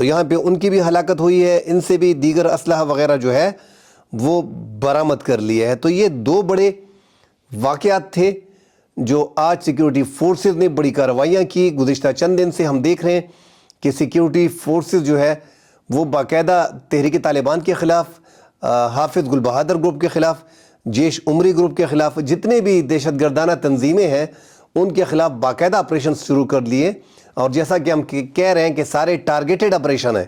تو یہاں پہ ان کی بھی ہلاکت ہوئی ہے، ان سے بھی دیگر اسلحہ وغیرہ جو ہے وہ برآمد کر لیا ہے۔ تو یہ دو بڑے واقعات تھے جو آج سیکیورٹی فورسز نے بڑی کارروائیاں کی۔ گزشتہ چند دن سے ہم دیکھ رہے ہیں کہ سیکیورٹی فورسز جو ہے وہ باقاعدہ تحریک طالبان کے خلاف، حافظ گل بہادر گروپ کے خلاف، جیش عمری گروپ کے خلاف، جتنے بھی دہشت گردانہ تنظیمیں ہیں ان کے خلاف باقاعدہ آپریشن شروع کر لیے۔ اور جیسا کہ ہم کہہ رہے ہیں کہ سارے ٹارگیٹڈ آپریشن ہیں،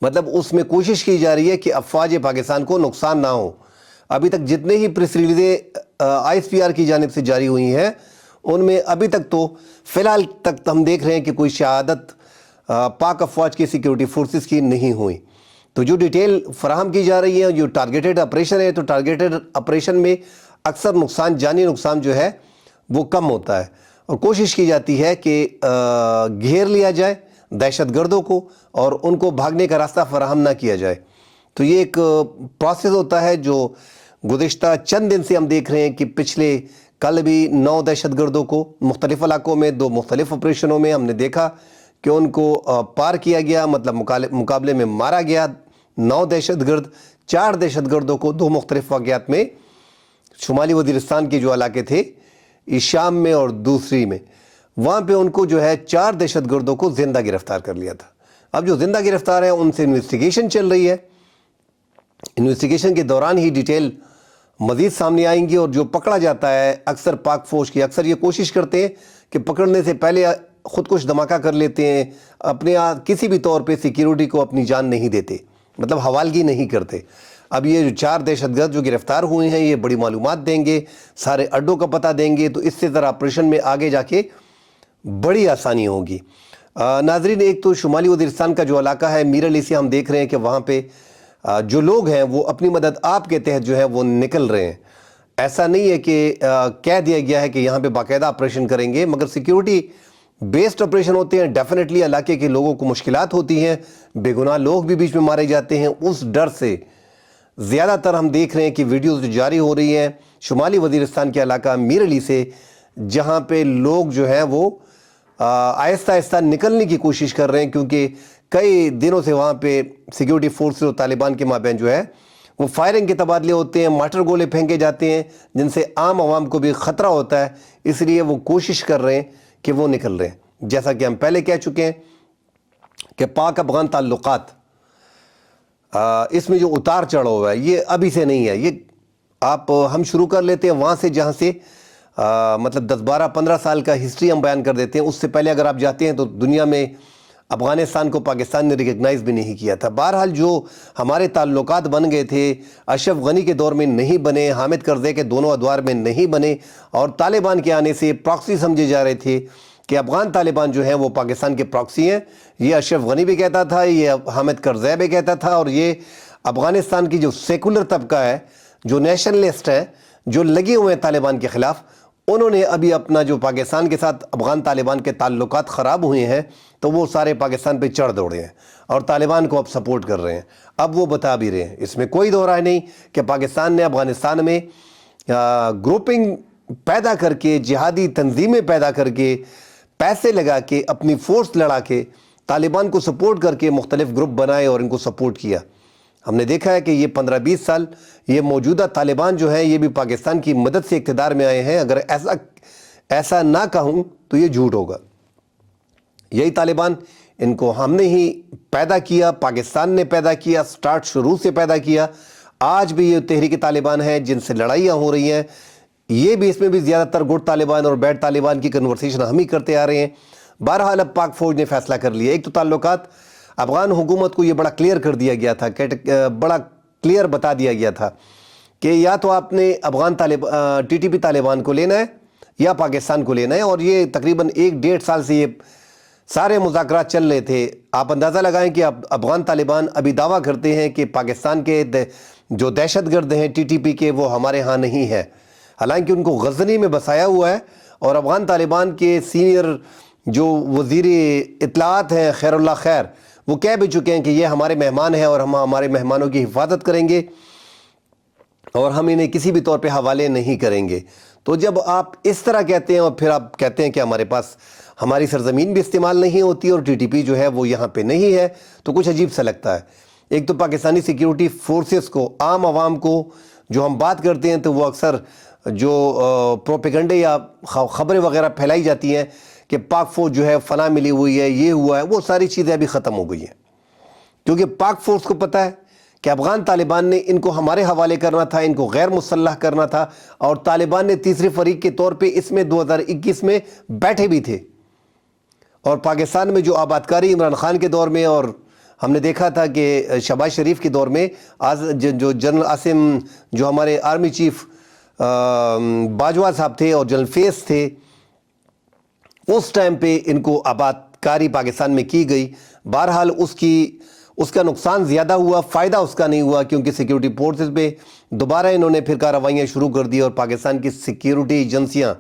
مطلب اس میں کوشش کی جا رہی ہے کہ افواج پاکستان کو نقصان نہ ہو۔ ابھی تک جتنے ہی پریس ریلیزیں آئی ایس پی آر کی جانب سے جاری ہوئی ہیں ان میں ابھی تک تو فی الحال تک ہم دیکھ رہے ہیں کہ کوئی شہادت پاک افواج کی سیکیورٹی فورسز کی نہیں ہوئی۔ تو جو ڈیٹیل فراہم کی جا رہی ہے، جو ٹارگیٹڈ آپریشن ہے، تو ٹارگیٹڈ آپریشن میں اکثر نقصان، جانی نقصان جو ہے وہ کم ہوتا ہے، اور کوشش کی جاتی ہے کہ گھیر لیا جائے دہشت گردوں کو اور ان کو بھاگنے کا راستہ فراہم نہ کیا جائے۔ تو یہ ایک پروسیس ہوتا ہے جو گزشتہ چند دن سے ہم دیکھ رہے ہیں کہ پچھلے کل بھی 9 دہشت گردوں کو مختلف علاقوں میں 2 مختلف آپریشنوں میں ہم نے دیکھا کہ ان کو پار کیا گیا، مطلب مقابلے میں مارا گیا 9 دہشت گرد۔ 4 دہشت گردوں کو 2 مختلف واقعات میں شمالی وزیرستان کے جو علاقے تھے، شام میں اور دوسری میں، وہاں پہ ان کو جو ہے 4 دہشت گردوں کو زندہ گرفتار کر لیا تھا۔ اب جو زندہ گرفتار ہیں ان سے انویسٹیگیشن چل رہی ہے، انویسٹیگیشن کے دوران ہی ڈیٹیل مزید سامنے آئیں گی، اور جو پکڑا جاتا ہے اکثر پاک فوج کی اکثر یہ کوشش کرتے ہیں کہ پکڑنے سے پہلے خود کچھ دھماکہ کر لیتے ہیں، اپنے کسی بھی طور پہ سیکیورٹی کو اپنی جان نہیں دیتے، مطلب حوالگی نہیں کرتے۔ اب یہ جو 4 دہشت گرد جو گرفتار ہوئے ہیں یہ بڑی معلومات دیں گے، سارے اڈوں کا پتہ دیں گے، تو اس سے ذرا آپریشن میں آگے جا کے بڑی آسانی ہوگی۔ ناظرین، ایک تو شمالی وزیرستان کا جو علاقہ ہے میر علی سے ہم دیکھ رہے ہیں کہ وہاں پہ جو لوگ ہیں وہ اپنی مدد آپ کے تحت جو ہے وہ نکل رہے ہیں۔ ایسا نہیں ہے کہ کہہ دیا گیا ہے کہ یہاں پہ باقاعدہ آپریشن کریں گے، مگر سیکیورٹی بیسڈ آپریشن ہوتے ہیں، ڈیفینیٹلی علاقے کے لوگوں کو مشکلات ہوتی ہیں، بے گناہ لوگ بھی بیچ میں مارے جاتے ہیں۔ اس ڈر سے زیادہ تر ہم دیکھ رہے ہیں کہ ویڈیوز جو جاری ہو رہی ہیں شمالی وزیرستان کے علاقہ میر علی سے، جہاں پہ لوگ جو ہیں وہ آہستہ آہستہ نکلنے کی کوشش کر رہے ہیں، کیونکہ کئی دنوں سے وہاں پہ سیکیورٹی فورسز اور طالبان کے مابین جو ہے وہ فائرنگ کے تبادلے ہوتے ہیں، مارٹر گولے پھینکے جاتے ہیں، جن سے عام عوام کو بھی خطرہ ہوتا ہے، اس لیے وہ کوشش کر رہے ہیں کہ وہ نکل رہے ہیں۔ جیسا کہ ہم پہلے کہہ چکے ہیں کہ پاک افغان تعلقات اس میں جو اتار چڑھا ہوا ہے یہ ابھی سے نہیں ہے، یہ ہم شروع کر لیتے ہیں وہاں سے جہاں سے مطلب 10 12 15 سال کا ہسٹری ہم بیان کر دیتے ہیں۔ اس سے پہلے اگر آپ جاتے ہیں تو دنیا میں افغانستان کو پاکستان نے ریکگنائز بھی نہیں کیا تھا۔ بہرحال جو ہمارے تعلقات بن گئے تھے اشرف غنی کے دور میں نہیں بنے، حامد کرزئی کے دونوں ادوار میں نہیں بنے، اور طالبان کے آنے سے پراکسی سمجھے جا رہے تھے کہ افغان طالبان جو ہیں وہ پاکستان کے پراکسی ہیں۔ یہ اشرف غنی بھی کہتا تھا، یہ حامد کرزئی بھی کہتا تھا، اور یہ افغانستان کی جو سیکولر طبقہ ہے، جو نیشنلسٹ ہے، جو لگے ہوئے ہیں طالبان کے خلاف، انہوں نے ابھی اپنا جو پاکستان کے ساتھ افغان طالبان کے تعلقات خراب ہوئے ہیں تو وہ سارے پاکستان پہ چڑھ دوڑے ہیں اور طالبان کو اب سپورٹ کر رہے ہیں۔ اب وہ بتا بھی رہے ہیں، اس میں کوئی دو رائے نہیں کہ پاکستان نے افغانستان میں گروپنگ پیدا کر کے، جہادی تنظیمیں پیدا کر کے، پیسے لگا کے، اپنی فورس لڑا کے، طالبان کو سپورٹ کر کے مختلف گروپ بنائے اور ان کو سپورٹ کیا۔ ہم نے دیکھا ہے کہ یہ 15-20 سال یہ موجودہ طالبان جو ہیں یہ بھی پاکستان کی مدد سے اقتدار میں آئے ہیں۔ اگر ایسا نہ کہوں تو یہ جھوٹ ہوگا۔ یہی طالبان، ان کو ہم نے ہی پیدا کیا، پاکستان نے پیدا کیا، سٹارٹ شروع سے پیدا کیا۔ آج بھی یہ تحریک طالبان ہیں جن سے لڑائیاں ہو رہی ہیں، یہ بھی اس میں بھی زیادہ تر گڈ طالبان اور بیڈ طالبان کی کنورسیشن ہم ہی کرتے آ رہے ہیں۔ بہرحال اب پاک فوج نے فیصلہ کر لیا۔ ایک تو تعلقات افغان حکومت کو یہ بڑا کلیئر کر دیا گیا تھا، بڑا کلیئر بتا دیا گیا تھا کہ یا تو آپ نے Afghan T T P Taliban کو لینا ہے یا پاکستان کو لینا ہے، اور یہ تقریباً 1-1.5 سال سے یہ سارے مذاکرات چل رہے تھے۔ آپ اندازہ لگائیں کہ افغان طالبان ابھی دعویٰ کرتے ہیں کہ پاکستان کے جو دہشت گرد ہیں ٹی ٹی پی کے وہ ہمارے ہاں نہیں ہے، حالانکہ ان کو غزنی میں بسایا ہوا ہے۔ اور افغان طالبان کے سینئر جو وزیر اطلاعات ہیں خیر اللہ خیر، وہ کہہ بھی چکے ہیں کہ یہ ہمارے مہمان ہیں اور ہم ہمارے مہمانوں کی حفاظت کریں گے اور ہم انہیں کسی بھی طور پہ حوالے نہیں کریں گے۔ تو جب آپ اس طرح کہتے ہیں اور پھر آپ کہتے ہیں کہ ہمارے پاس ہماری سرزمین بھی استعمال نہیں ہوتی اور ٹی ٹی پی جو ہے وہ یہاں پہ نہیں ہے، تو کچھ عجیب سا لگتا ہے۔ ایک تو پاکستانی سیکیورٹی فورسز کو، عام عوام کو جو ہم بات کرتے ہیں تو وہ اکثر جو پروپیگنڈے یا خبریں وغیرہ پھیلائی جاتی ہیں کہ پاک فوج جو ہے فلاں ملی ہوئی ہے، یہ ہوا ہے، وہ ساری چیزیں ابھی ختم ہو گئی ہیں، کیونکہ پاک فورس کو پتہ ہے کہ افغان طالبان نے ان کو ہمارے حوالے کرنا تھا، ان کو غیر مسلح کرنا تھا، اور طالبان نے تیسرے فریق کے طور پہ اس میں 2021 میں بیٹھے بھی تھے۔ اور پاکستان میں جو آباد کاری عمران خان کے دور میں، اور ہم نے دیکھا تھا کہ شہباز شریف کے دور میں جو جنرل عاصم، جو ہمارے آرمی چیف باجوہ صاحب تھے اور جنرل فیض تھے، اس ٹائم پہ ان کو آباد کاری پاکستان میں کی گئی۔ بہرحال اس کا نقصان زیادہ ہوا، فائدہ اس کا نہیں ہوا، کیونکہ سیکیورٹی فورسز پہ دوبارہ انہوں نے پھر کارروائیاں شروع کر دی، اور پاکستان کی سیکیورٹی ایجنسیاں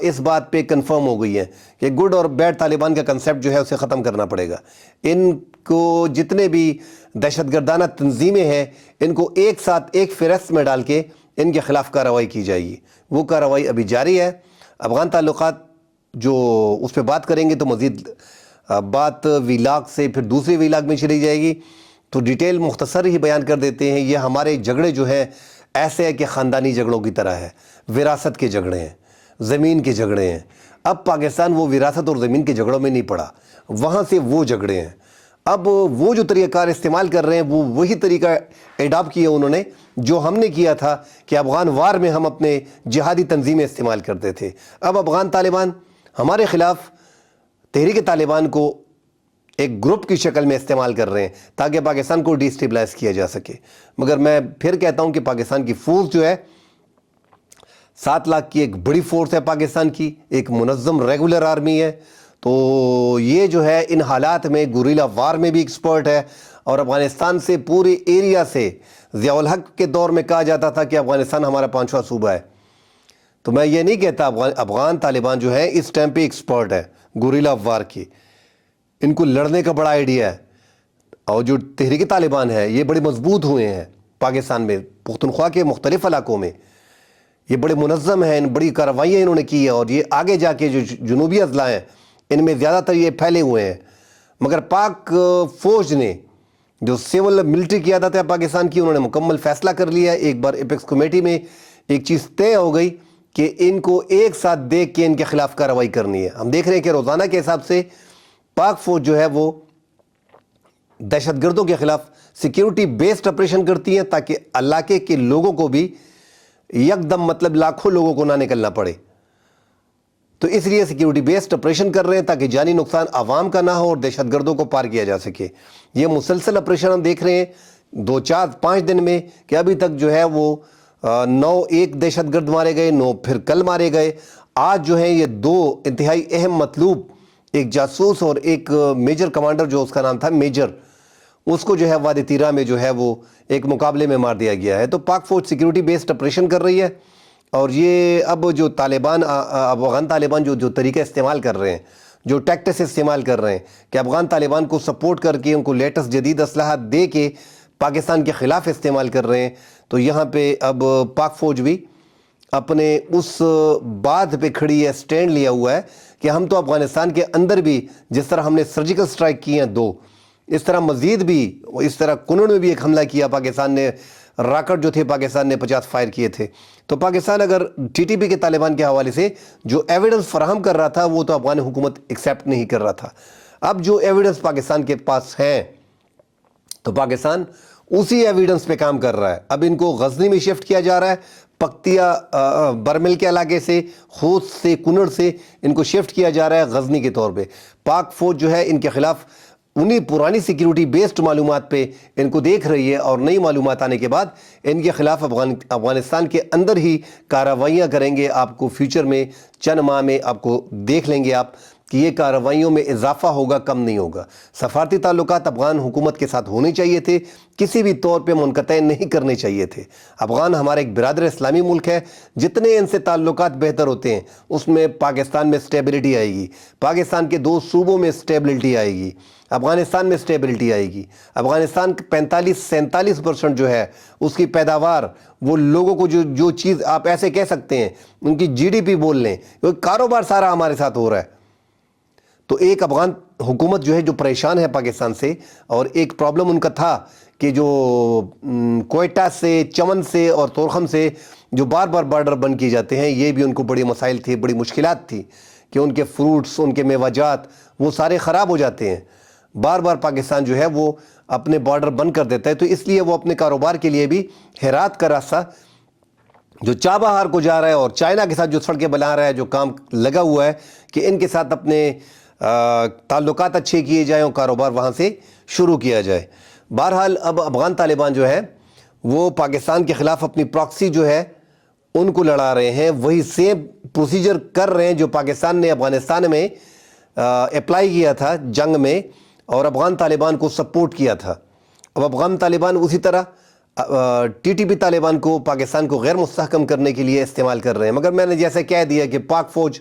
اس بات پہ کنفرم ہو گئی ہیں کہ گڈ اور بیڈ طالبان کا کنسیپٹ جو ہے اسے ختم کرنا پڑے گا۔ ان کو جتنے بھی دہشت گردانہ تنظیمیں ہیں، ان کو ایک ساتھ ایک فہرست میں ڈال کے ان کے خلاف کارروائی کی جائے گی۔ وہ کارروائی ابھی جاری ہے۔ افغان تعلقات جو اس پہ بات کریں گے تو مزید بات ویلاگ سے پھر دوسری ویلاگ میں چلی جائے گی، تو ڈیٹیل مختصر ہی بیان کر دیتے ہیں۔ یہ ہمارے جھگڑے جو ہیں ایسے ہے کہ خاندانی جھگڑوں کی طرح ہے، وراثت کے جھگڑے ہیں، زمین کے جھگڑے ہیں۔ اب پاکستان وہ وراثت اور زمین کے جھگڑوں میں نہیں پڑا، وہاں سے وہ جھگڑے ہیں۔ اب وہ جو طریقہ کار استعمال کر رہے ہیں، وہ وہی طریقہ ایڈاپٹ کیا انہوں نے جو ہم نے کیا تھا کہ افغان وار میں ہم اپنے جہادی تنظیمیں استعمال کرتے تھے۔ اب افغان طالبان ہمارے خلاف تحریک طالبان کو ایک گروپ کی شکل میں استعمال کر رہے ہیں تاکہ پاکستان کو ڈیسٹیبلائز کیا جا سکے۔ مگر میں پھر کہتا ہوں کہ پاکستان کی فورس جو ہے 7 لاکھ کی ایک بڑی فورس ہے، پاکستان کی ایک منظم ریگولر آرمی ہے، تو یہ جو ہے ان حالات میں گوریلا وار میں بھی ایکسپرٹ ہے، اور افغانستان سے پورے ایریا سے ضیاء الحق کے دور میں کہا جاتا تھا کہ افغانستان ہمارا 5واں صوبہ ہے۔ تو میں یہ نہیں کہتا، افغان طالبان جو ہے اس ٹائم پہ ایکسپرٹ ہے گوریلا وار کی، ان کو لڑنے کا بڑا آئیڈیا ہے، اور جو تحریک طالبان ہے یہ بڑے مضبوط ہوئے ہیں پاکستان میں، پختونخوا کے مختلف علاقوں میں، یہ بڑے منظم ہیں، بڑی کارروائیاں انہوں نے کی ہیں، اور یہ آگے جا کے جو جنوبی اضلاع ہیں ان میں زیادہ تر یہ پھیلے ہوئے ہیں۔ مگر پاک فوج نے جو سول ملٹری قیادت ہے پاکستان کی، انہوں نے مکمل فیصلہ کر لیا ہے۔ ایک بار ایپیکس کمیٹی میں ایک چیز طے ہو گئی کہ ان کو ایک ساتھ دیکھ کے ان کے خلاف کارروائی کرنی ہے۔ ہم دیکھ رہے ہیں کہ روزانہ کے حساب سے پاک فوج جو ہے وہ دہشت گردوں کے خلاف سیکیورٹی بیسڈ آپریشن کرتی ہیں تاکہ علاقے کے لوگوں کو بھی یکدم، مطلب لاکھوں لوگوں کو نہ نکلنا پڑے، تو اس لیے سیکیورٹی بیسڈ آپریشن کر رہے ہیں تاکہ جانی نقصان عوام کا نہ ہو اور دہشت گردوں کو پار کیا جا سکے۔ یہ مسلسل آپریشن ہم دیکھ رہے ہیں 2 4 5 دن میں کہ ابھی تک جو ہے وہ 9 ایک دہشت گرد مارے گئے، 9 پھر کل مارے گئے۔ آج جو ہیں یہ 2 انتہائی اہم مطلوب، ایک جاسوس اور ایک میجر کمانڈر جو اس کا نام تھا میجر، اس کو جو ہے وادی تیرہ میں جو ہے وہ ایک مقابلے میں مار دیا گیا ہے۔ تو پاک فوج سیکیورٹی بیسڈ آپریشن کر رہی ہے، اور یہ اب جو طالبان، افغان طالبان جو طریقہ استعمال کر رہے ہیں، جو ٹیکٹس استعمال کر رہے ہیں کہ افغان طالبان کو سپورٹ کر کے ان کو لیٹسٹ جدید اسلحہ دے کے پاکستان کے خلاف استعمال کر رہے ہیں، تو یہاں پہ اب پاک فوج بھی اپنے اس بات پہ کھڑی ہے، سٹینڈ لیا ہوا ہے کہ ہم تو افغانستان کے اندر بھی جس طرح ہم نے سرجیکل سٹرائک کی ہیں 2، اس طرح مزید بھی، اس طرح کنڑ میں بھی ایک حملہ کیا پاکستان نے، راکٹ جو تھے پاکستان نے 50 فائر کیے تھے۔ تو پاکستان اگر ٹی ٹی پی کے طالبان کے حوالے سے جو ایویڈنس فراہم کر رہا تھا وہ تو افغان حکومت ایکسیپٹ نہیں کر رہا تھا۔ اب جو ایویڈنس پاکستان کے پاس ہیں تو پاکستان اسی ایویڈنس پہ کام کر رہا ہے۔ اب ان کو غزنی میں شفٹ کیا جا رہا ہے، پکتیا برمل کے علاقے سے، خوست سے، کنڑ سے ان کو شفٹ کیا جا رہا ہے غزنی کے طور پہ۔ پاک فوج جو ہے ان کے خلاف انہی پرانی سیکیورٹی بیسڈ معلومات پہ ان کو دیکھ رہی ہے، اور نئی معلومات آنے کے بعد ان کے خلاف افغانستان کے اندر ہی کارروائیاں کریں گے۔ آپ کو فیوچر میں چند ماہ میں آپ کو دیکھ لیں گے آپ کہ یہ کارروائیوں میں اضافہ ہوگا، کم نہیں ہوگا۔ سفارتی تعلقات افغان حکومت کے ساتھ ہونے چاہیے تھے، کسی بھی طور پہ منقطع نہیں کرنے چاہیے تھے۔ افغان ہمارا ایک برادر اسلامی ملک ہے، جتنے ان سے تعلقات بہتر ہوتے ہیں اس میں پاکستان میں سٹیبلٹی آئے گی، پاکستان کے 2 صوبوں میں سٹیبلٹی آئے گی، افغانستان میں سٹیبلٹی آئے گی۔ افغانستان 45-47% جو ہے اس کی پیداوار، وہ لوگوں کو جو چیز آپ ایسے کہہ سکتے ہیں ان کی جی ڈی پی بول لیں، کیونکہ کاروبار سارا ہمارے ساتھ ہو رہا ہے۔ تو ایک افغان حکومت جو ہے جو پریشان ہے پاکستان سے، اور ایک پرابلم ان کا تھا کہ جو کوئٹہ سے، چمن سے اور تورخم سے جو بار بار بارڈر بند کیے جاتے ہیں، یہ بھی ان کو بڑی مسائل تھی، بڑی مشکلات تھی کہ ان کے فروٹس، ان کے میوہ جات وہ سارے خراب ہو جاتے ہیں۔ بار بار پاکستان جو ہے وہ اپنے بارڈر بند کر دیتا ہے، تو اس لیے وہ اپنے کاروبار کے لیے بھی ہرات کا راستہ جو چابہار کو جا رہا ہے اور چائنا کے ساتھ جو سڑکیں بنا رہا ہے، جو کام لگا ہوا ہے کہ ان کے ساتھ اپنے تعلقات اچھے کیے جائیں اور کاروبار وہاں سے شروع کیا جائے۔ بہرحال اب افغان طالبان جو ہے وہ پاکستان کے خلاف اپنی پراکسی جو ہے ان کو لڑا رہے ہیں، وہی سیم پروسیجر کر رہے ہیں جو پاکستان نے افغانستان میں اپلائی کیا تھا جنگ میں، اور افغان طالبان کو سپورٹ کیا تھا۔ اب افغان طالبان اسی طرح ٹی ٹی پی طالبان کو، پاکستان کو غیر مستحکم کرنے کے لیے استعمال کر رہے ہیں۔ مگر میں نے جیسے کہہ دیا کہ پاک فوج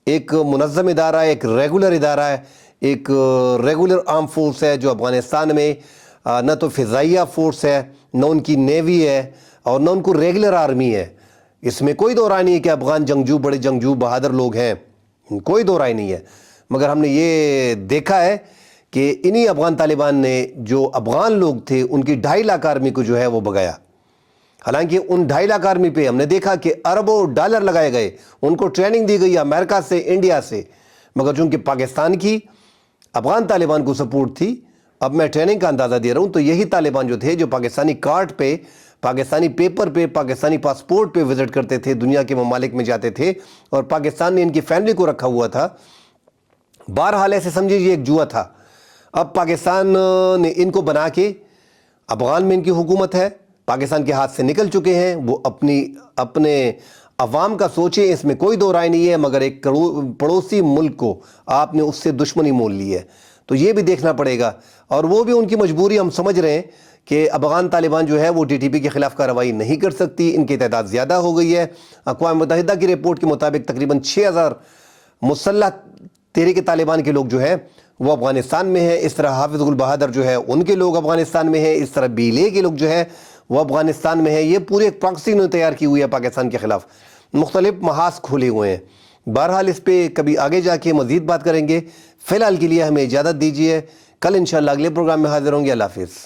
ایک منظم ادارہ ہے، ایک ریگولر ادارہ ہے، ایک ریگولر آرم فورس ہے جو افغانستان میں نہ تو فضائیہ فورس ہے، نہ ان کی نیوی ہے، اور نہ ان کو ریگولر آرمی ہے۔ اس میں کوئی دو رائے نہیں ہے کہ افغان جنگجو بڑے جنگجو بہادر لوگ ہیں، کوئی دو رائے نہیں ہے۔ مگر ہم نے یہ دیکھا ہے کہ انہی افغان طالبان نے جو افغان لوگ تھے ان کی 2.5 لاکھ آرمی کو جو ہے وہ بگایا۔ حالانکہ ان 2.5 لاکھ آرمی پہ ہم نے دیکھا کہ اربوں ڈالر لگائے گئے، ان کو ٹریننگ دی گئی امریکہ سے، انڈیا سے، مگر چونکہ پاکستان کی افغان طالبان کو سپورٹ تھی، اب میں ٹریننگ کا اندازہ دے رہا ہوں، تو یہی طالبان جو تھے جو پاکستانی کارڈ پہ، پاکستانی پیپر پہ، پاکستانی پاسپورٹ پہ وزٹ کرتے تھے، دنیا کے ممالک میں جاتے تھے، اور پاکستان نے ان کی فیملی کو رکھا ہوا تھا۔ بہرحال ایسے سمجھے یہ ایک جوا تھا۔ اب پاکستان نے ان کو بنا کے، افغان میں ان کی حکومت ہے، پاکستان کے ہاتھ سے نکل چکے ہیں، وہ اپنے عوام کا سوچیں، اس میں کوئی دو رائے نہیں ہے، مگر ایک پڑوسی ملک کو آپ نے اس سے دشمنی مول لی ہے، تو یہ بھی دیکھنا پڑے گا۔ اور وہ بھی ان کی مجبوری ہم سمجھ رہے ہیں کہ افغان طالبان جو ہے وہ ٹی ٹی پی کے خلاف کارروائی نہیں کر سکتی، ان کی تعداد زیادہ ہو گئی ہے۔ اقوام متحدہ کی رپورٹ کے مطابق تقریباً 6000 مسلح تحریک طالبان کے لوگ جو ہیں وہ افغانستان میں ہیں۔ اس طرح حافظ گل بہادر جو ہے ان کے لوگ افغانستان میں ہیں، اس طرح BLA کے لوگ جو ہے وہ افغانستان میں ہیں۔ یہ پورے ایک پراکسی نے تیار کی ہوئی ہے پاکستان کے خلاف، مختلف محاذ کھولے ہوئے ہیں۔ بہرحال اس پہ کبھی آگے جا کے مزید بات کریں گے۔ فی الحال کے لیے ہمیں اجازت دیجیے، کل انشاءاللہ اگلے پروگرام میں حاضر ہوں گے۔ اللہ حافظ۔